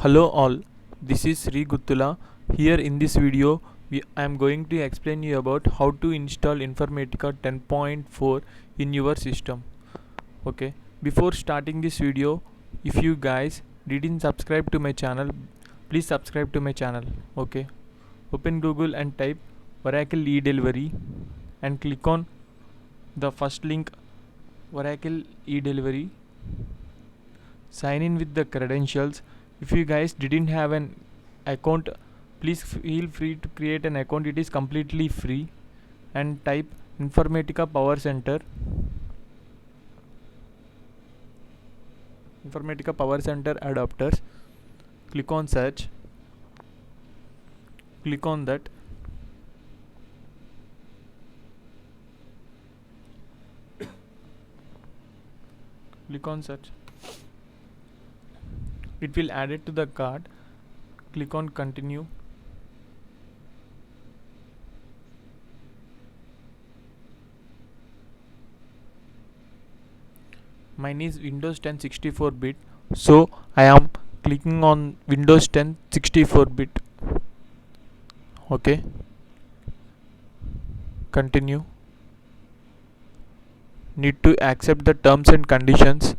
Hello all, this is Sri Guttula. Here in this video, I am going to explain you about how to install Informatica 10.4 in your system. Okay, before starting this video, if you guys didn't subscribe to my channel, please subscribe to my channel. Okay, open Google and type Oracle eDelivery and click on the first link, Oracle eDelivery. Sign in with the credentials. If you guys didn't have an account, please feel free to create an account. It is completely free. And type Informatica Power Center. Informatica Power Center adapters. Click on search. Click on that. Click on search. It will add it to the cart. Click on continue. Mine is Windows 10 64-bit, so I am clicking on Windows 10 64-bit. Okay, continue. Need to accept the terms and conditions.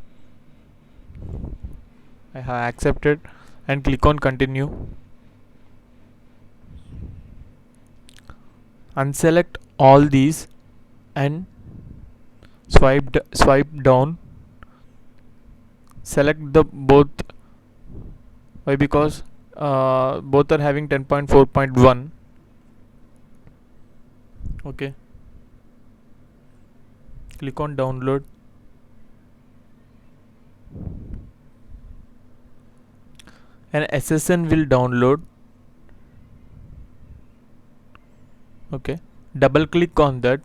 I have accepted and click on continue. Unselect all these and swipe down. Select the both. Why? Because both are having 10.4.1. Okay, click on download. An SSN will download. Okay, double click on that.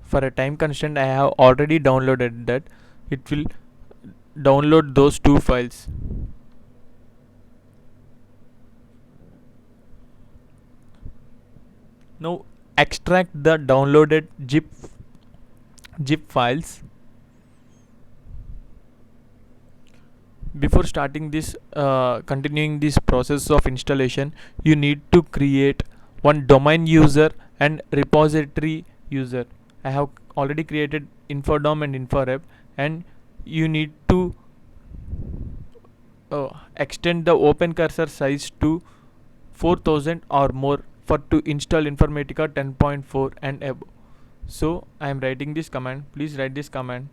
For a time constraint, I have already downloaded that. It will download those two files. Now extract the downloaded zip files. Before starting this continuing this process of installation, you need to create one domain user and repository user. I have already created infodom and inforep, and you need to extend the open cursor size to 4000 or more for to install Informatica 10.4 and above. So I am writing this command. Please write this command.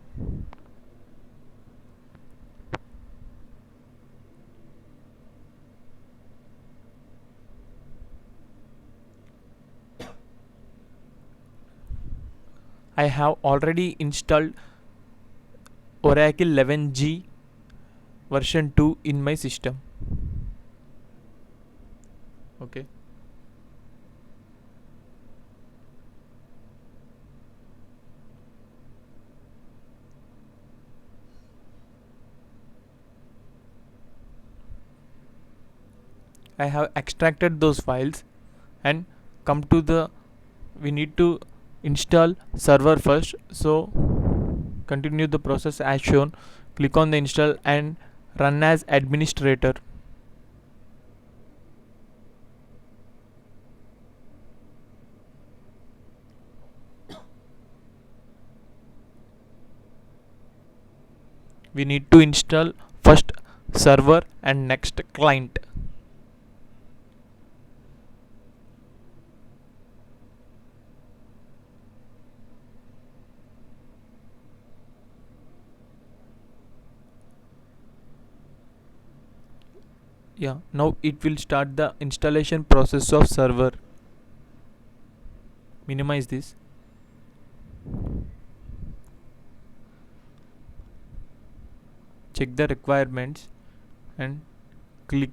I have already installed Oracle 11G version 2 in my system. Okay, I have extracted those files and come to the, we need to install server first, so continue the process as shown. Click on the install and run as administrator. We need to install first server and next client. Yeah, now it will start the installation process of server. Minimize this. Check the requirements and click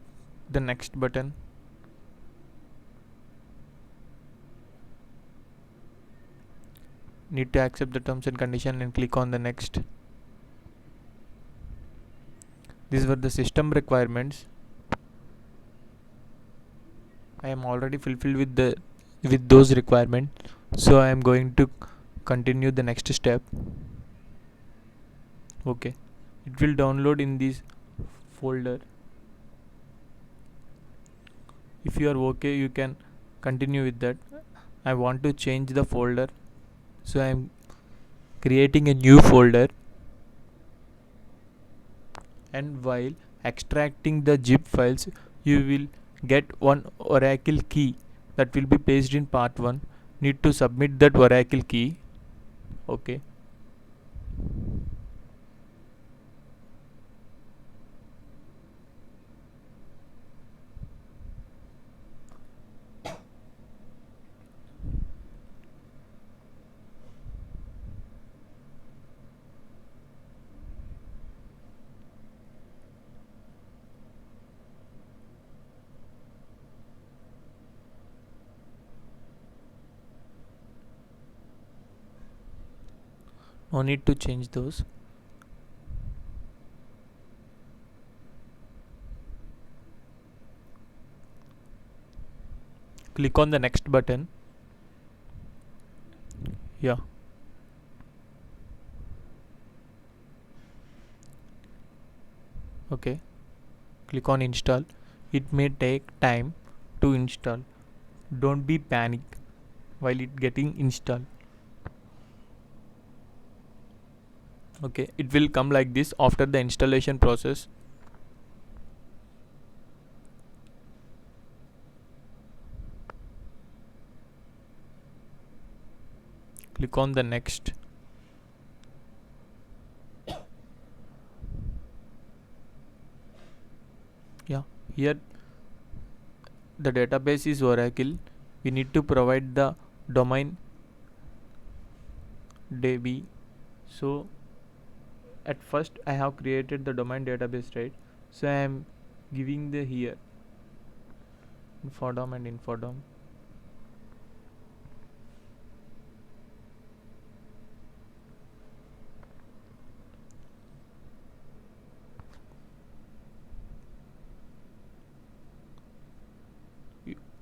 the next button. Need to accept the terms and condition and click on the next. These were the system requirements. I am already fulfilled with those requirements, so I am going to continue the next step. Okay, it will download in this folder. If you are okay, you can continue with that. I want to change the folder, so I am creating a new folder, and while extracting the zip files, you will get one Oracle key that will be pasted in part 1. Need to submit that Oracle key. Okay. No need to change those. Click on the next button. Yeah. Okay. Click on install. It may take time to install. Don't be panic while it getting installed. Okay, it will come like this after the installation process. Click on the next. Yeah, here the database is Oracle. We need to provide the domain DB. So at first I have created the domain database, right? So I am giving the here infodom and infodom.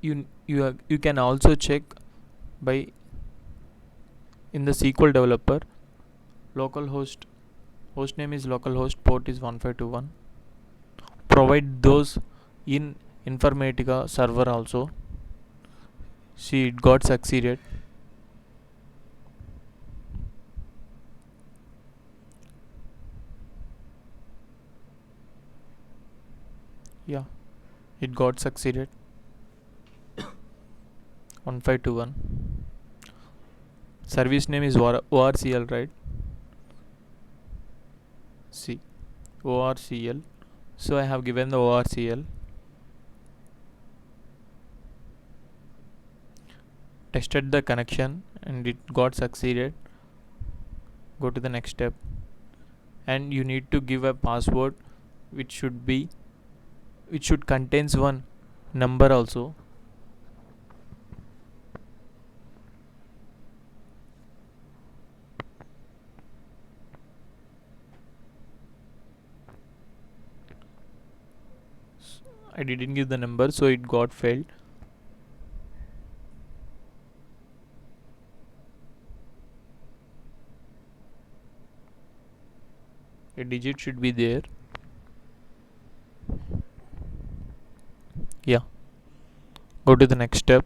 You can also check by in the SQL developer. Localhost hostname is localhost, port is 1521. Provide those in Informatica server also. See, it got succeeded. Yeah, it got succeeded. 1521. Service name is ORCL, right? See, ORCL. So I have given the ORCL. Tested the connection and it got succeeded. Go to the next step, and you need to give a password which should contains one number also. I didn't give the number, so it got failed. A digit should be there. Yeah, go to the next step.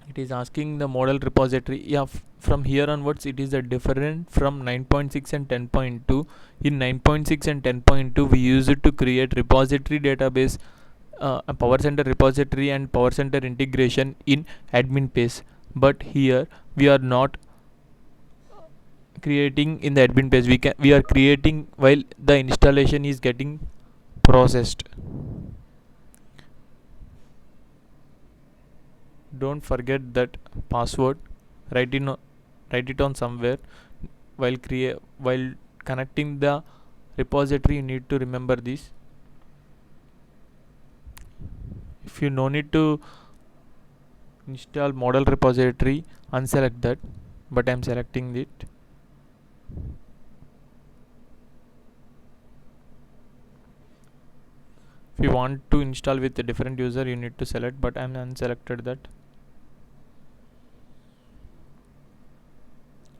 It is asking the model repository. Yeah, from here onwards it is a different from 9.6 and 10.2. In 9.6 and 10.2 we use it to create repository database, a Power Center repository and Power Center integration in admin page. But here we are not creating in the admin page. We are creating while the installation is getting processed. Don't forget that password. Write it on somewhere. While connecting the repository, you need to remember this. If you no need to install model repository, unselect that, but I'm selecting it. If you want to install with a different user, you need to select, but I'm unselected that.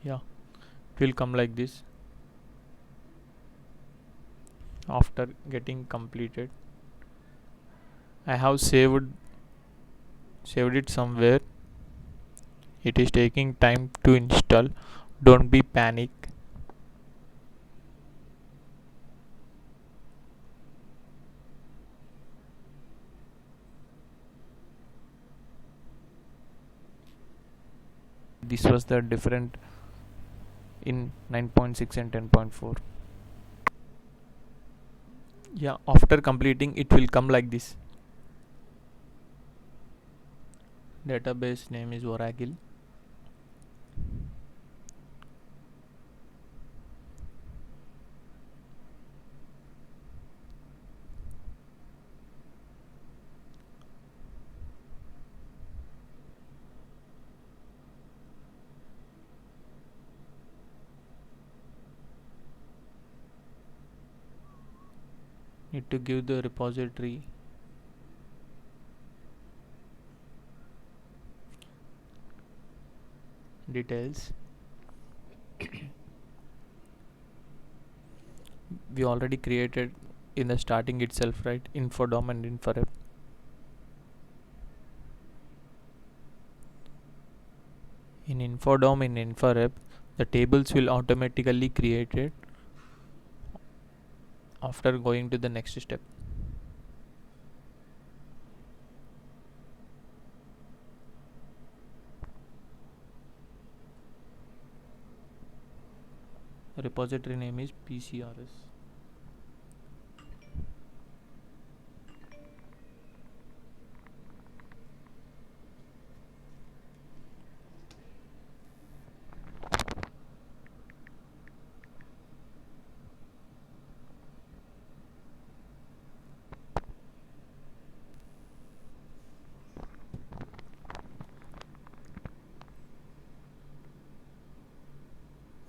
Yeah, it will come like this after getting completed. I have saved it somewhere. It is taking time to install. Don't be panic. This was the different in 9.6 and 10.4. Yeah, after completing it will come like this. Database name is Oracle. Need to give the repository details. We already created in the starting itself, right? Infodom and Inforep. In Infodom and Inforep, the tables will automatically created after going to the next step. Repository name is PCRS.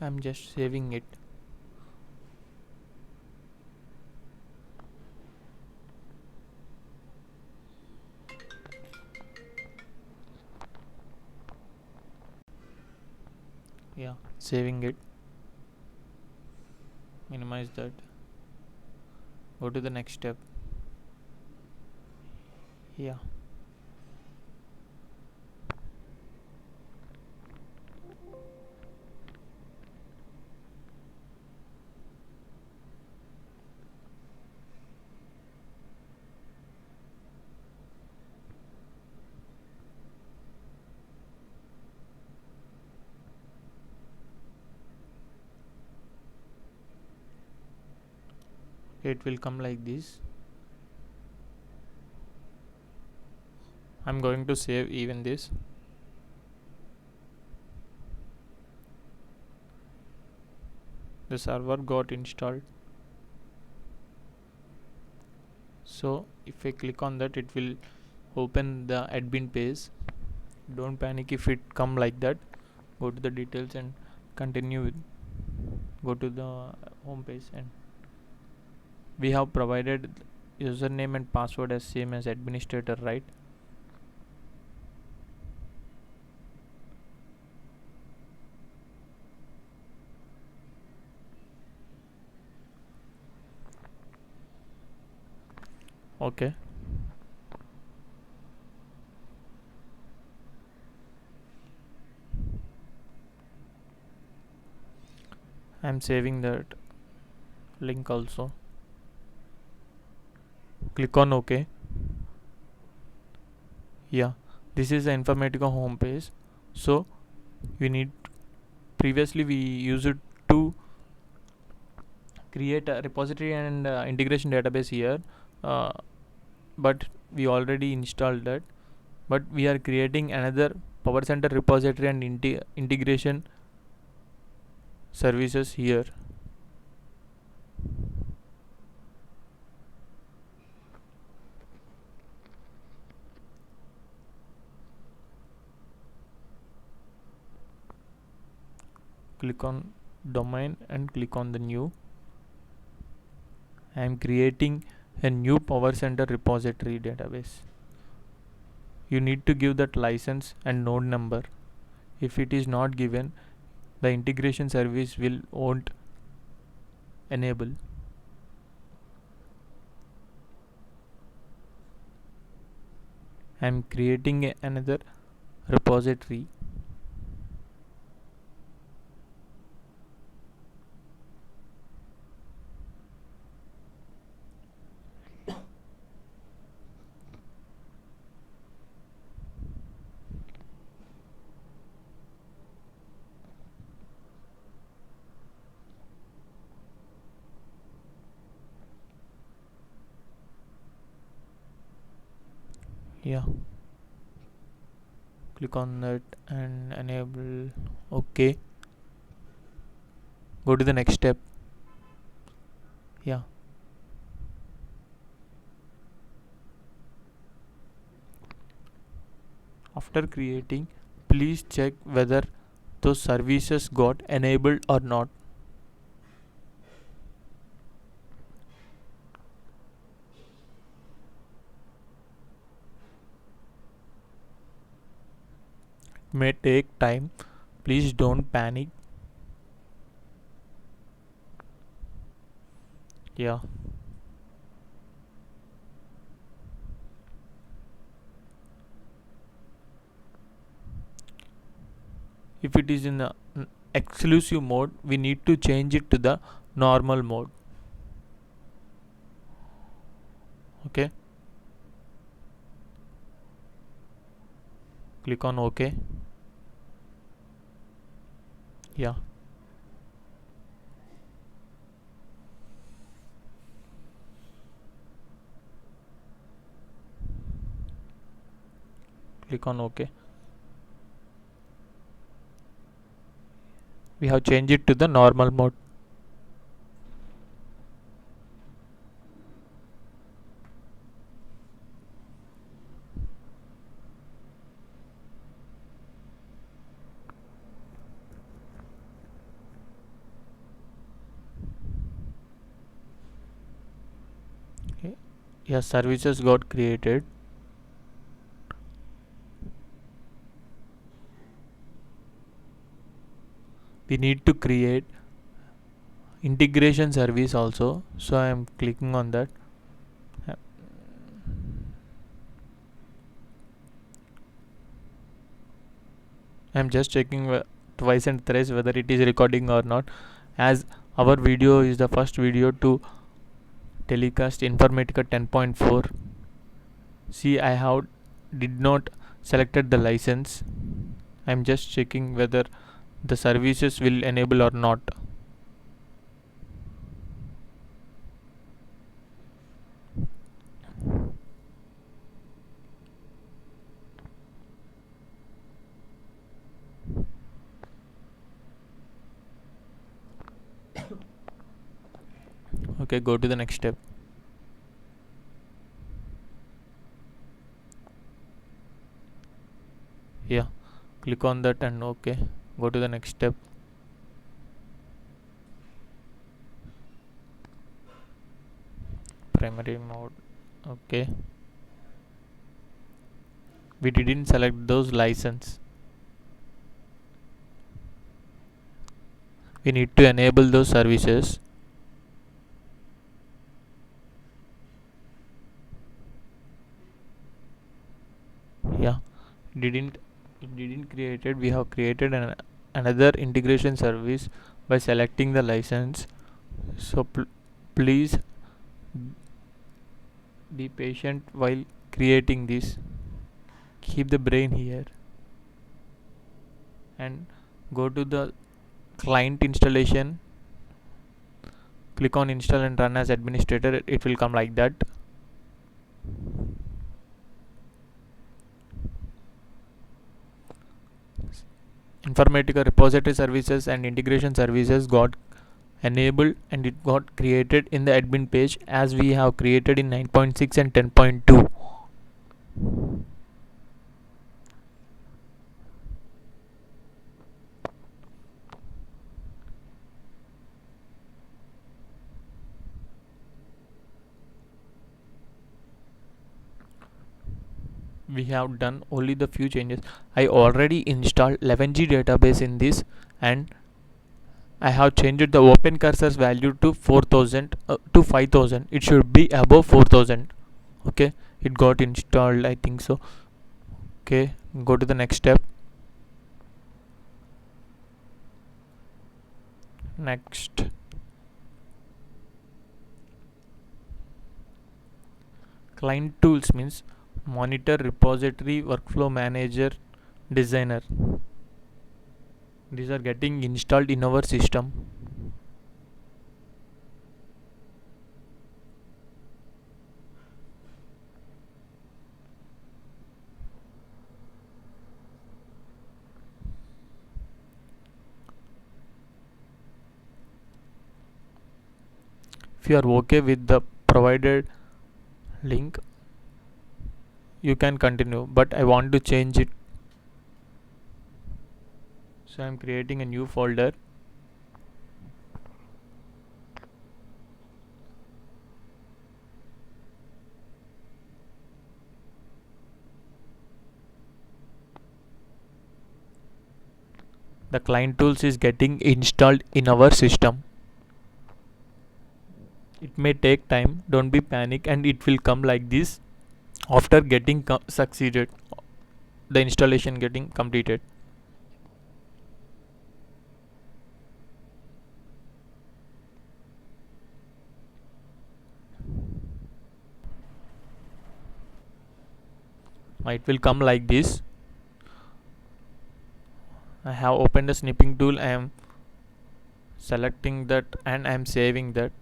I'm just saving it. Yeah, saving it. Minimize that. Go to the next step. Yeah. It will come like this. I'm going to save even this. The server got installed. So if I click on that, it will open the admin page. Don't panic if it come like that. Go to the details and continue with, go to the home page, and we have provided username and password as same as administrator, right? Okay. I'm saving that link also. Click on OK. Yeah, this is the Informatica home page. So we need, previously we used it to create a repository and integration database here, uh, but we already installed that. But we are creating another Power Center repository and integration services here. Click on domain and click on the new. I am creating a new Power Center repository database. You need to give that license and node number. If it is not given, the integration service won't enable. I am creating another repository. Yeah, click on that and enable. Okay, go to the next step. Yeah, after creating, please check whether those services got enabled or not. May take time, please don't panic. Yeah, if it is in the exclusive mode, we need to change it to the normal mode. Okay, click on OK. Yeah, click on OK. We have changed it to the normal mode. Okay. Yeah, services got created. We need to create integration service also, so I am clicking on that. I am just checking twice and thrice whether it is recording or not, as our video is the first video to telecast Informatica 10.4. See, I have did not selected the license. I am just checking whether the services will enable or not. Okay, go to the next step. Yeah, click on that and okay, go to the next step. Primary mode. Okay, we didn't select those license. We need to enable those services. Yeah, didn't it didn't created. We have created another integration service by selecting the license. So please be patient while creating this. Keep the brain here and go to the client installation. Click on install and run as administrator. It will come like that. Informatica repository services and integration services got enabled and it got created in the admin page as we have created in 9.6 and 10.2. we have done only the few changes. I already installed 11G database in this, and I have changed the open cursor's value to 4000 to 5000. It should be above 4000. Okay, it got installed, I think so. Okay, go to the next step. Next, client tools means monitor, repository, workflow manager, designer. These are getting installed in our system. If you are okay with the provided link, you can continue, but I want to change it, so I'm creating a new folder. The client tools is getting installed in our system. It may take time, don't be panic, and it will come like this after getting succeeded, the installation getting completed. It will come like this. I have opened the snipping tool, I am selecting that and I am saving that.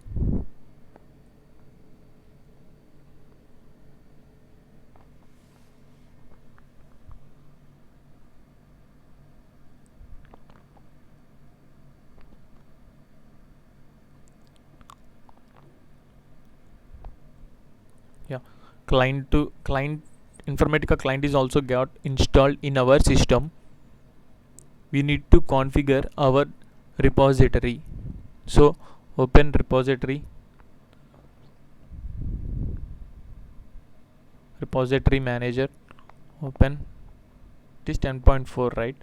Yeah, client Informatica client is also got installed in our system. We need to configure our repository, so open repository manager, open. It is 10.4, right?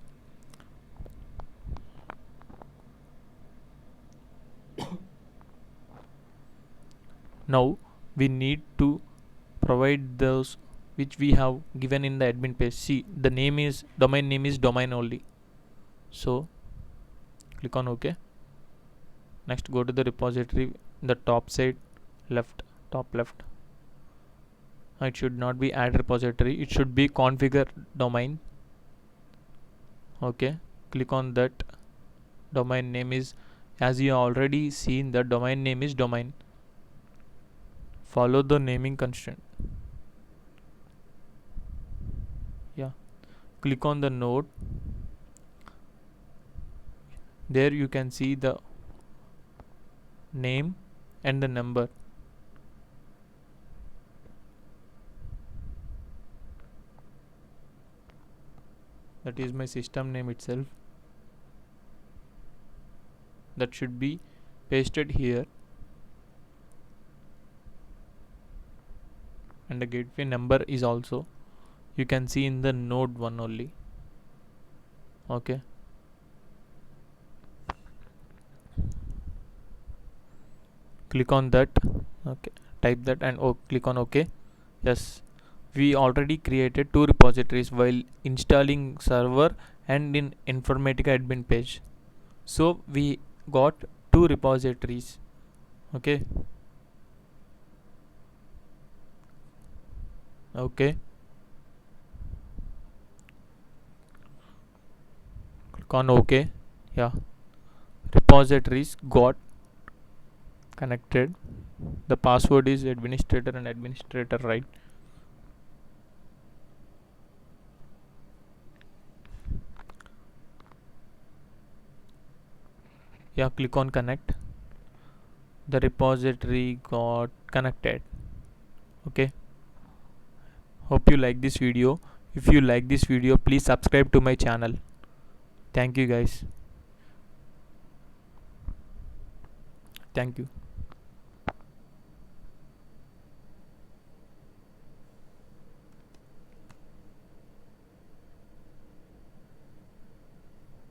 Now we need to provide those which we have given in the admin page. See, the domain name is domain only, so click on OK. Next, go to the repository, the top side top left. It should not be add repository, it should be configure domain. Okay, click on that. Domain name is, as you already seen, the domain name is domain. Follow the naming constraint. Yeah, click on the node. There you can see the name and the number. That is my system name itself. That should be pasted here, and the gateway number is also, you can see in the node 1 only. Okay, click on that. Okay, type that and click on OK. Yes, we already created 2 repositories while installing server and in Informatica admin page, so we got 2 repositories. Okay, click on OK. Yeah, repositories got connected. The password is administrator and administrator, right? Yeah, click on connect. The repository got connected. Okay, hope you like this video. If you like this video, please subscribe to my channel. Thank you guys. Thank you.